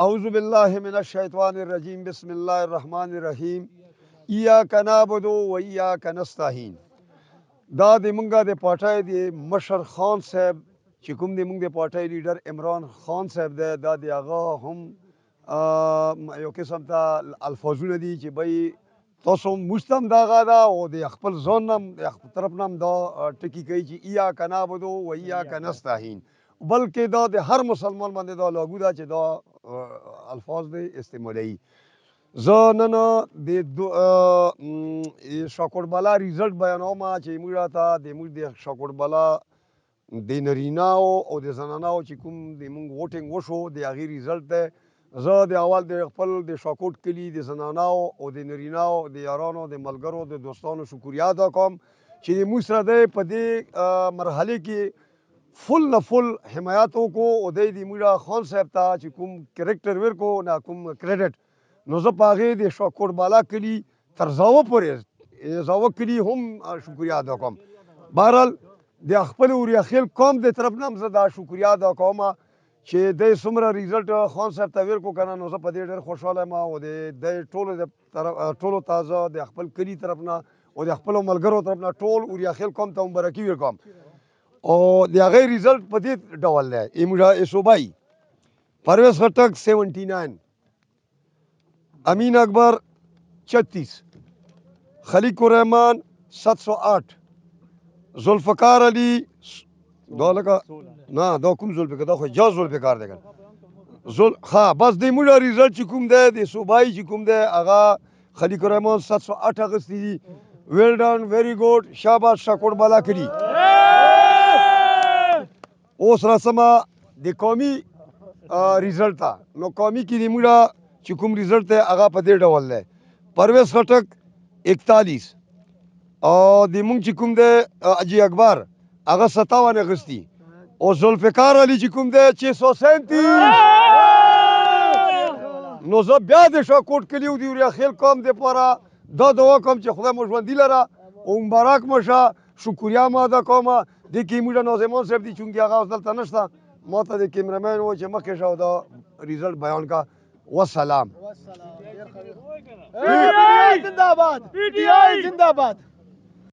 اعوذ باللہ من الشیطان الرجیم بسم اللہ الرحمن الرحیم ایاک نعبد و ایاک نستعین. دا د مونږه د پارټۍ د مشر خان صاحب چې کوم د مونږ د پارټۍ لیډر عمران خان صاحب دی، دا د هغه هم یو قسم ته الفاظونه دي چې بای تاسو موږ ته هم دغه ده او د خپل ځان نه هم د خپل طرف نه هم دا ټکي کوي چې ایاک نعبد و ایاک نستعین، بلکې دا د هر مسلمان باندې دا لاګو ده چې دا الفاظ دی استعمالوي. زه نن د شاکربلا ریزلټ بیانوم چې موږ ته د موږ د شاکربلا د نرینه‌و او د زنانه‌و چې کوم د موږ ووټینګ وشو د هغې ریزلټ دی. زه د اول د خپل د شاکوټ کلي د زنانه‌و او د نرینه‌و د یارانو د ملګرو د دوستانو شکریه ادا کوم چې موږ سره دی په دې مرحلې کې فل نه فل حمایت وکړو او دی د موږ خان صاحب ته چې کوم کرکټر ورکړو نه کوم کریډټ، نو زه په هغې د شاکربلا کلي تر زاوه پورې زاوه کلي هم شکریه ادا کوم. بهرحال د خپل اوریاخیل قوم د طرف نه هم زه دا شکریه ادا کوم چې دی څومره ریزلټ خان صاحب ته ورکړو که نه، نو زه په دې ډېر خوشحاله یم او د دی ټولو ته زه د خپل کلي طرف نه او د خپلو ملګرو طرف نه ټول اوریاخیل قوم ته مبارکي ورکوم. او د هغې ریزلټ په دې ډول دی. موږ صوبایي پرویز خټک 79، امین اکبر 36، خلیق الرحمن 708، ذوالفقار علی دا لکه نه دا کوم ذوالفقار دا خو جاز ذوالفقار دی کنه ها بس د موږ ریزلټ چې کوم دی د صوبایي چې کوم دی هغه خلیق الرحمن 708 اخیستی دي. ویل ډن ویری ګوډ شاباش شاکربلا کلي. اوس راسمه د قومي ریزلټ ته. نو قومي کې د موږ چې کوم ریزلټ دی هغه په دې ډول دی. پرویز خټک 41 او د موږ چې کوم دی اجي اکبر هغه 57 اخیستی او ذوالفقار علی چې کوم دی 637. نو زه بیا د شاکوټ کلي او د اوریاخیل قوم دپاره دا دعا کوم چې خدای مو ژوندي لره او مبارک مو شه، شکریه مو ادا کوم. دې کې موږ ناظمان صاحب دي چونکې هغه اوس دلته نشته، ما ته د کیمرامین و چې مخکې شه او دا ریزلټ بیان کا. والسلام. PTI زندہ باد. PTI زندہ باد.